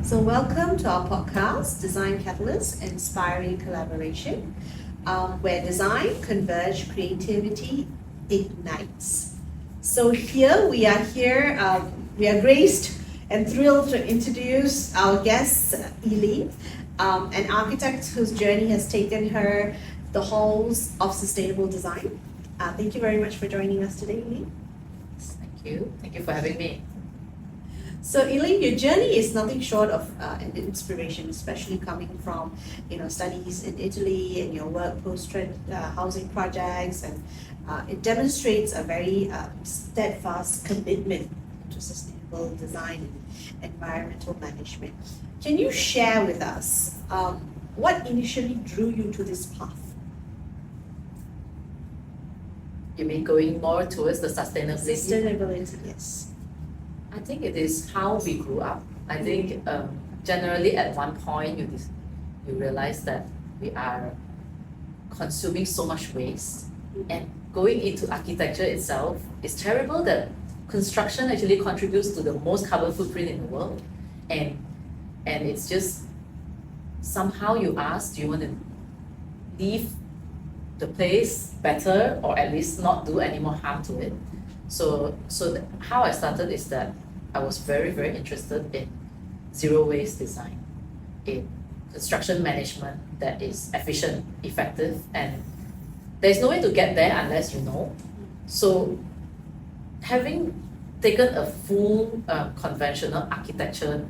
So, welcome to our podcast, Design Catalyst Inspiring Collaboration, where design converge, creativity ignites. So, we are graced and thrilled to introduce our guest, E Leen, an architect whose journey has taken her the halls of sustainable design. Thank you very much for joining us today, E Leen. Thank you. Thank you for having me. So, E Leen, your journey is nothing short of an inspiration, especially coming from studies in Italy and your work post-trend housing projects, and it demonstrates a very steadfast commitment to sustainable design and environmental management. Can you share with us what initially drew you to this path? You mean going more towards the sustainability? Sustainability, yes. I think it is how we grew up. I think generally at one point you realize that we are consuming so much waste, and going into architecture itself is terrible that construction actually contributes to the most carbon footprint in the world, and it's just somehow you ask, do you want to leave the place better or at least not do any more harm to it? So how I started is that I was very, very interested in zero waste design, in construction management that is efficient, effective, and there's no way to get there unless you know. So having taken a full conventional architecture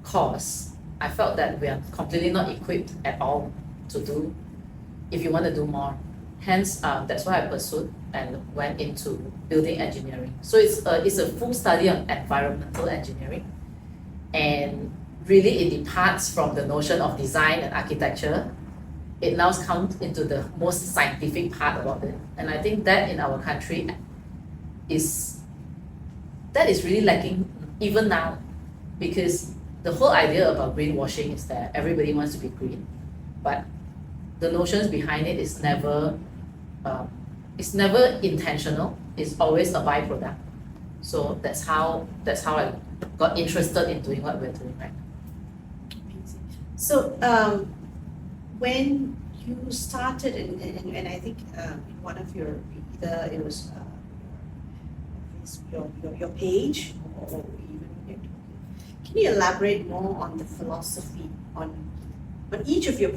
course, I felt that we are completely not equipped at all to do if you want to do more. Hence, that's why I pursued and went into building engineering. So it's a full study on environmental engineering, and really it departs from the notion of design and architecture. It now comes into the most scientific part about it, and I think that in our country is really lacking even now, because the whole idea about greenwashing is that everybody wants to be green, but the notions behind it is never intentional. It's always a byproduct. So that's how I got interested in doing what we're doing right now. Amazing. So when you started, and I think in one of your, either it was your page or even can you elaborate more on the philosophy on each of your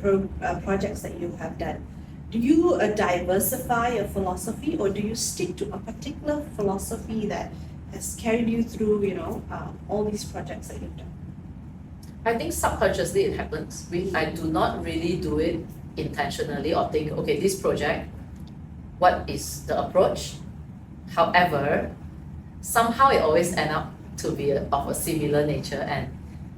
projects that you have done? Do you diversify your philosophy, or do you stick to a particular philosophy that has carried you through, all these projects that you've done? I think subconsciously it happens. I do not really do it intentionally or think, okay, this project, what is the approach? However, somehow it always ends up to be of a similar nature, and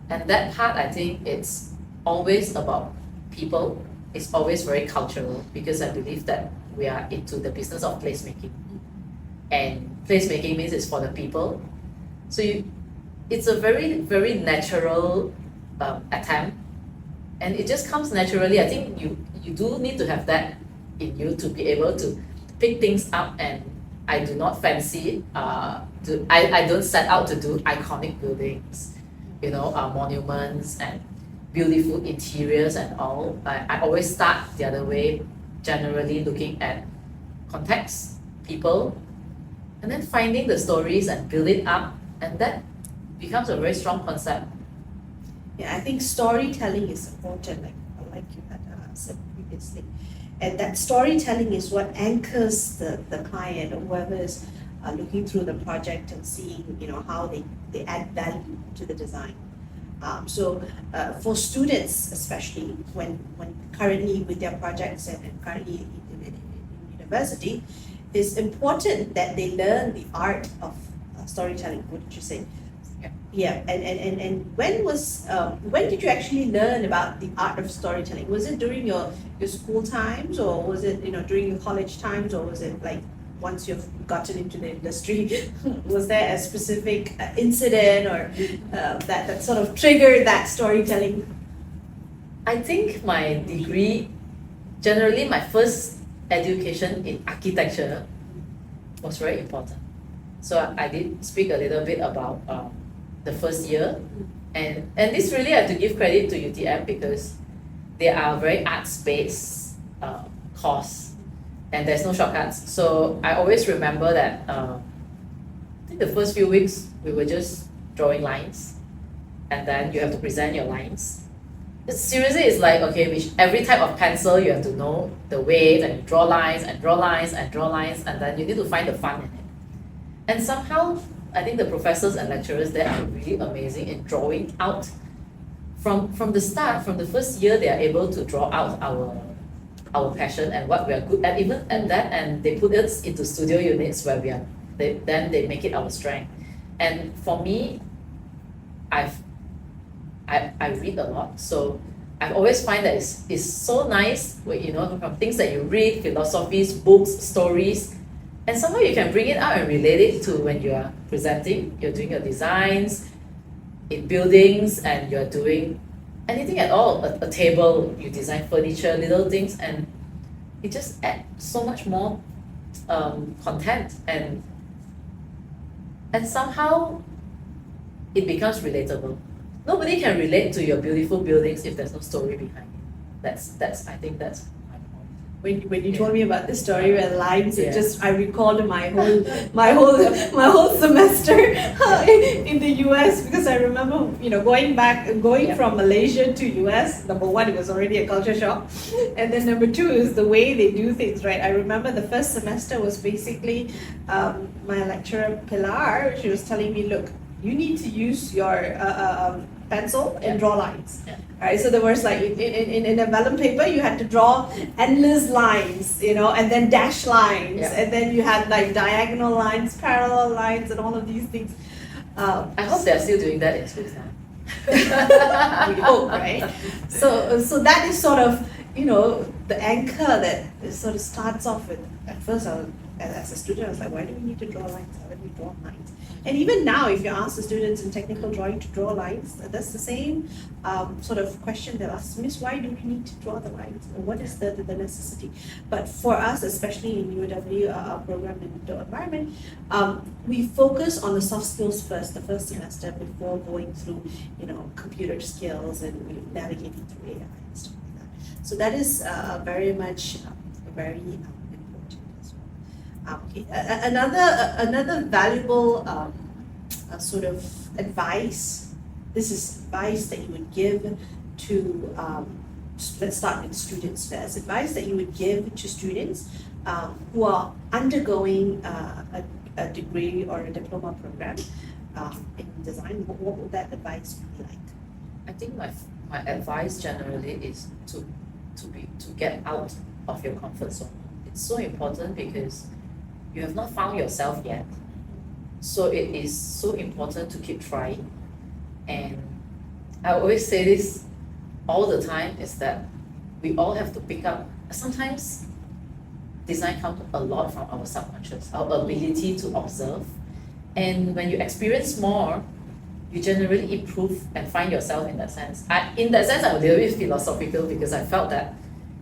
that part, I think it's always about people. It's always very cultural, because I believe that we are into the business of placemaking, and placemaking means it's for the people. So it's a very, very natural attempt, and it just comes naturally. I think you do need to have that in you to be able to pick things up, and I do not fancy I don't set out to do iconic buildings, monuments and beautiful interiors and all. I always start the other way, generally looking at context, people, and then finding the stories and build it up, and that becomes a very strong concept. Yeah, I think storytelling is important, like you had said previously. And that storytelling is what anchors the client or whoever is looking through the project and seeing, how they add value to the design. So for students, especially when currently with their projects and currently in university, it's important that they learn the art of storytelling. What did you say? Yeah, and when did you actually learn about the art of storytelling? Was it during your school times, or was it during your college times, or was it like once you've gotten into the industry? Was there a specific incident or that sort of triggered that storytelling? I think my degree, generally my first education in architecture was very important. So I did speak a little bit about the first year, And this really I have to give credit to UTM because they are very arts-based course, and there's no shortcuts. So I always remember that I think the first few weeks we were just drawing lines, and then you have to present your lines. Seriously, it's like, okay, which every type of pencil you have to know the weight, and you draw lines and draw lines and draw lines, and then you need to find the fun in it. And somehow I think the professors and lecturers there are really amazing in drawing out from the start, from the first year. They are able to draw out our passion and what we are good at, even at that, and they put us into studio units where then they make it our strength. And for me, I read a lot, so I've always find that it's so nice, from things that you read, philosophies, books, stories, and somehow you can bring it out and relate it to when you are presenting, you're doing your designs in buildings, and you're doing anything at all, a table, you design furniture, little things, and it just adds so much more content, and somehow it becomes relatable. Nobody can relate to your beautiful buildings if there's no story behind it. I think that's my point. When you told me about this story where lines, Yeah. I recalled my whole semester in the US, because I remember going Yeah. from Malaysia to US. Number one, it was already a culture shock, and then number two is the way they do things. Right, I remember the first semester was basically my lecturer Pilar. She was telling me, look, you need to use your pencil and Yeah. draw lines. Yeah. Right, so there was like in a vellum paper you had to draw endless lines, and then dash lines, Yeah. and then you had like diagonal lines, parallel lines, and all of these things. I hope they're still doing that in schools now. We hope, right? So that is sort of the anchor that sort of starts off with. At first, as a student, I was like, why do we need to draw lines? Why do we draw lines? And even now, if you ask the students in technical drawing to draw lines, that's the same sort of question they'll ask, Miss, why do we need to draw the lines? Or what is the necessity? But for us, especially in UW, our program in the environment, we focus on the soft skills first, the first semester, before going through, computer skills and navigating through AI and stuff like that. So that is very much very important as well. Okay, another valuable sort of advice. This is advice that you would give to. Let's start with students first. Advice that you would give to students who are undergoing a degree or a diploma program in design. What would that advice be like? I think my advice generally is to get out of your comfort zone. It's so important because you have not found yourself yet. So it is so important to keep trying. And I always say this all the time, is that we all have to pick up. Sometimes design comes a lot from our subconscious, our ability to observe. And when you experience more, you generally improve and find yourself in that sense. In that sense, I'm a little bit philosophical because I felt that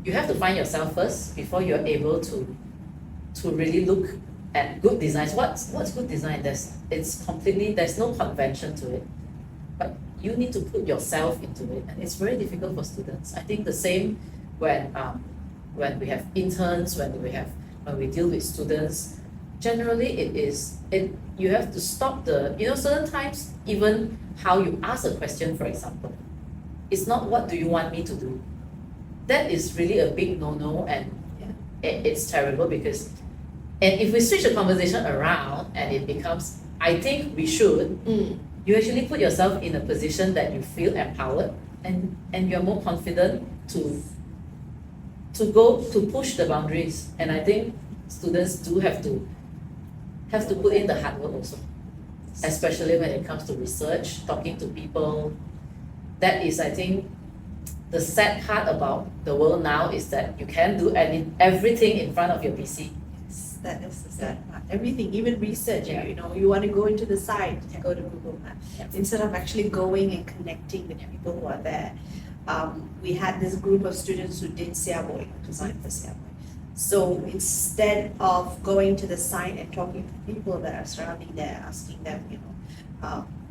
you have to find yourself first before you're able to really look at good designs. What's good design? There's no convention to it. But you need to put yourself into it, and it's very difficult for students. I think the same when we have interns, when we deal with students. Generally, you have to stop certain times, even how you ask a question, for example, it's not what do you want me to do. That is really a big no-no, and it's terrible because, and if we switch the conversation around and it becomes, I think we should, you actually put yourself in a position that you feel empowered and you're more confident to push the boundaries. And I think students do have to put in the hard work also, especially when it comes to research, talking to people. That is, I think, the sad part about the world now is that you can do everything in front of your PC. Yes, that is the sad part. Everything, even research. Yeah. You want to go into the site, go to Google Maps Yeah. instead of actually going and connecting with people who are there. We had this group of students who did Siaboy, design for Siaboy. So instead of going to the site and talking to people that are surrounding there, asking them,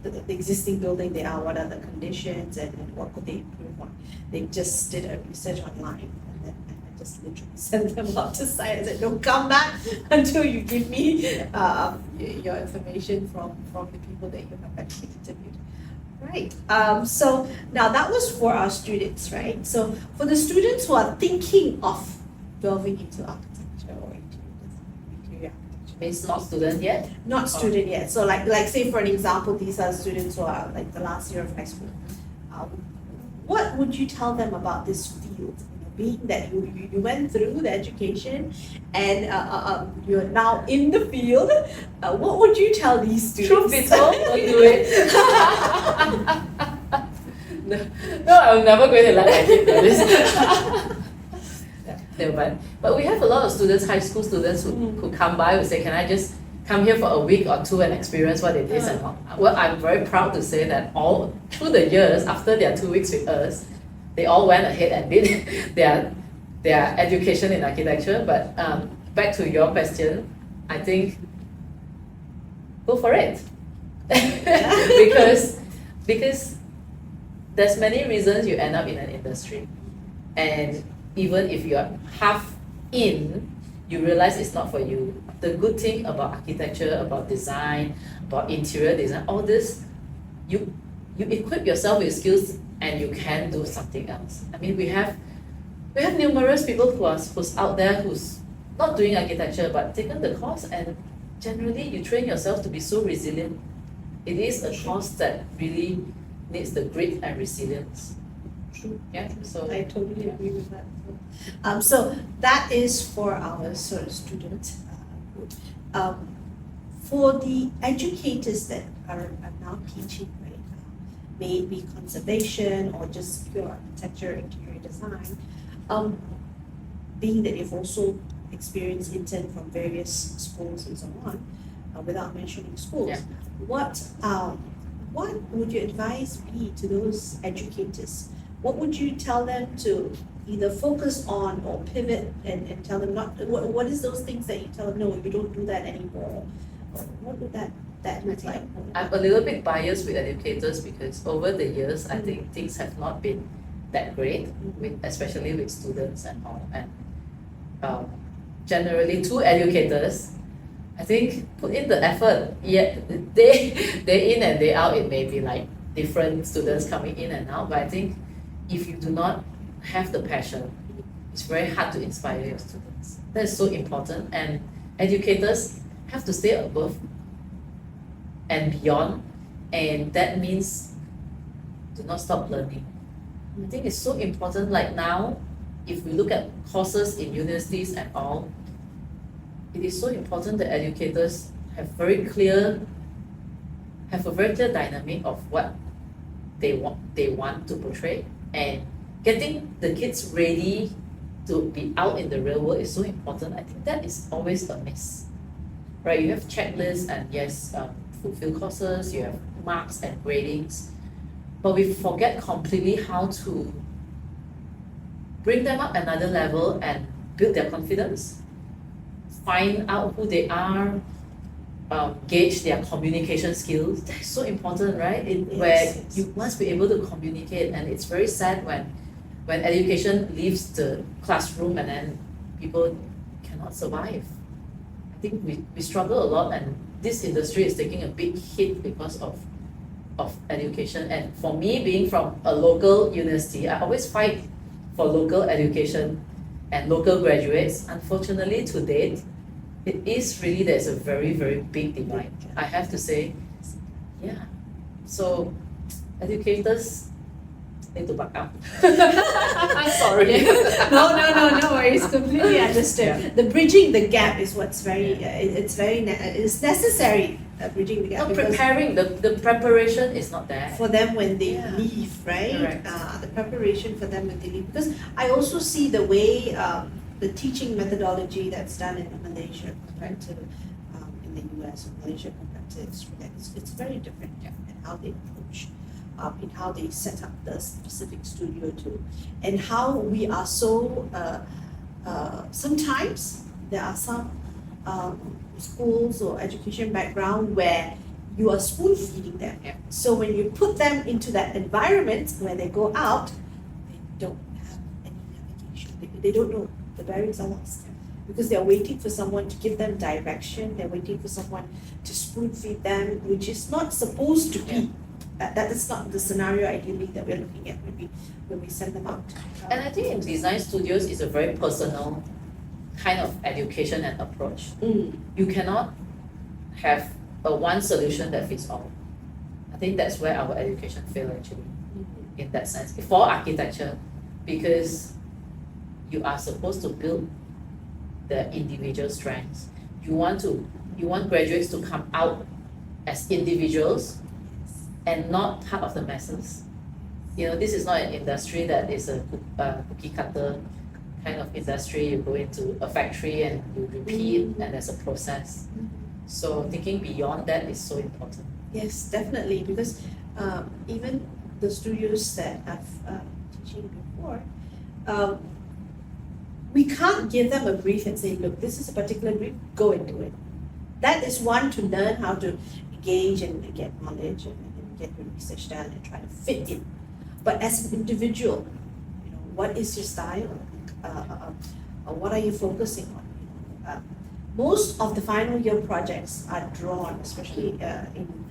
the existing building they are, what are the conditions, and what could they improve on. They just did a research online, and then I just literally sent them out to site and said, don't come back until you give me your information from the people that you have actually interviewed. Right. So now that was for our students, right? So for the students who are thinking of delving into architecture or interior architecture. Means not student yet? Not student yet. So like say for an example, these are students who are like the last year of high school. What would you tell them about this field? Being that you went through the education and you're now in the field, what would you tell these students? Truth be told, don't do it. No, I'm never going to let my kid do this. No, but we have a lot of students, high school students who come by who say, can I just come here for a week or two and experience what it is and all. Well, I'm very proud to say that all through the years, after their 2 weeks with us, they all went ahead and did their education in architecture. But back to your question, I think go for it. because there's many reasons you end up in an industry, and even if you're half in, you realize it's not for you. The good thing about architecture, about design, about interior design, all this, you equip yourself with skills and you can do something else. I mean, we have numerous people who's out there who's not doing architecture but taken the course, and generally you train yourself to be so resilient. It is a course that really needs the grit and resilience. True. Yeah. So I totally agree with that. So that is for our sort of student group. For the educators that are now teaching, right, may it be conservation or just pure architecture, interior design, being that you've also experienced intern from various schools and so on, without mentioning schools, Yeah. what would your advice be to those educators? What would you tell them to either focus on or pivot and tell them not, what is those things that you tell them, no, you don't do that anymore? What would that look like? I'm a little bit biased with educators because over the years, I think things have not been that great, especially with students and all. And generally, to educators, I think put in the effort. Yeah, day in and day out, it may be like different students coming in and out. But I think if you do not have the passion, it's very hard to inspire your students. That is so important, and educators have to stay above and beyond, and that means do not stop learning. I think it's so important. Like now, if we look at courses in universities and all, it is so important that educators have a very clear dynamic of what they want to portray, and getting the kids ready to be out in the real world is so important. I think that is always a miss, right? You have checklists and yes, fulfill courses, you have marks and gradings, but we forget completely how to bring them up another level and build their confidence, find out who they are, gauge their communication skills. That's so important, right? Where you must be able to communicate, and it's very sad when education leaves the classroom and then people cannot survive. I think we struggle a lot, and this industry is taking a big hit because of education. And for me, being from a local university, I always fight for local education and local graduates. Unfortunately, to date, it is really, there's a very, very big divide, I have to say. Yeah. So educators need to back up. Sorry. No worries. Completely understood. Yeah. The bridging the gap is what's very, it's necessary. Bridging the gap. Not because preparing, the preparation is not there. for them when they leave, right? Correct. The preparation for them when they leave. Because I also see the way the teaching methodology that's done in Malaysia compared to in the US or Malaysia compared to Australia, it's very different in how they approach, in how they set up the specific studio too, and how we are so sometimes there are some schools or education background where you are spoon feeding them. Yeah. So when you put them into that environment where they go out, they don't have any navigation. They don't know, the bearings are lost. Because they're waiting for someone to give them direction, they're waiting for someone to spoon feed them, which is not supposed to be. That is not the scenario ideally that we're looking at when we send them out. And I think in design studios it's a very personal kind of education and approach. You cannot have a one solution that fits all. I think that's where our education fails actually, in that sense, for architecture, because you are supposed to build the individual strengths. You want graduates to come out as individuals and not part of the masses. You know, this is not an industry that is a cookie cutter kind of industry. You go into a factory and you repeat and there's a process. So thinking beyond that is so important. Yes, definitely, because even the studios that I've teaching before, we can't give them a brief and say, look, this is a particular brief, go and do it. That is one to learn how to engage and get knowledge and get your research done and try to fit in. But as an individual, you know, what is your style? What are you focusing on? Most of the final year projects are drawn, especially in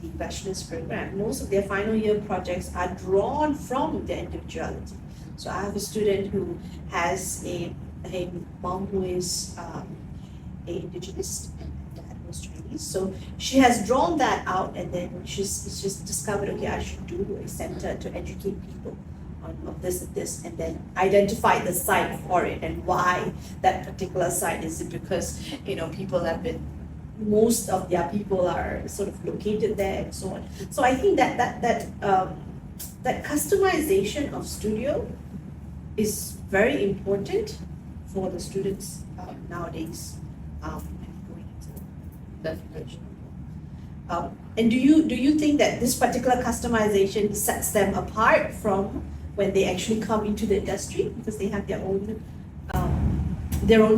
the bachelor's program, most of their final year projects are drawn from their individuality. So I have a student who has a mom who is a indigenous and dad was Chinese. So she has drawn that out, and then she's just discovered, okay, I should do a center to educate people on this and this, and then identify the site for it and why that particular site. Is it because, you know, people have been, most of their people are sort of located there and so on. So I think that customization of studio is very important for the students nowadays, and going into that direction. And do you think that this particular customization sets them apart from when they actually come into the industry, because they have their own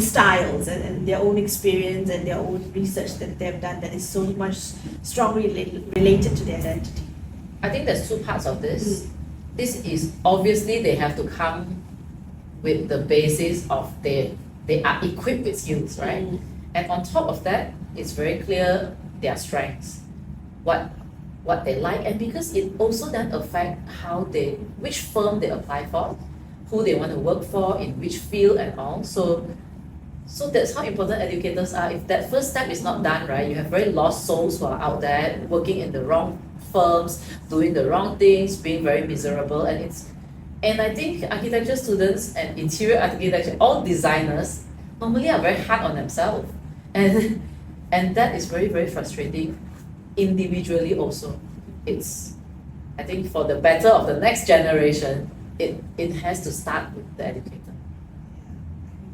styles and their own experience and their own research that they've done that is so much strongly related to their identity? I think there's two parts of this. This is obviously they have to come with the basis of they are equipped with skills, right? And on top of that, it's very clear their strengths, what they like, and because it also then affect which firm they apply for, who they want to work for, in which field and all. So that's how important educators are. If that first step is not done right, you have very lost souls who are out there working in the wrong firms, doing the wrong things, being very miserable, and I think architecture students and interior architecture, all designers, normally are very hard on themselves, and that is very, very frustrating. Individually also, I think for the better of the next generation, it has to start with the educator.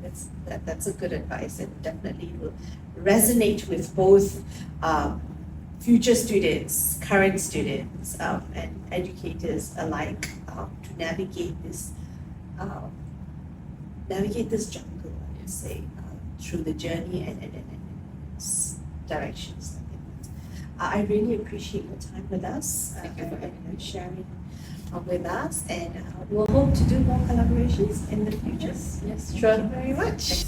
Yeah, I think that's a good advice, and definitely will resonate with both future students, current students, and educators alike, to navigate this jungle, I would say, through the journey and directions. I really appreciate your time with us, and sharing with us, and we'll hope to do more collaborations in the future. Yes, sure. Thank you very much.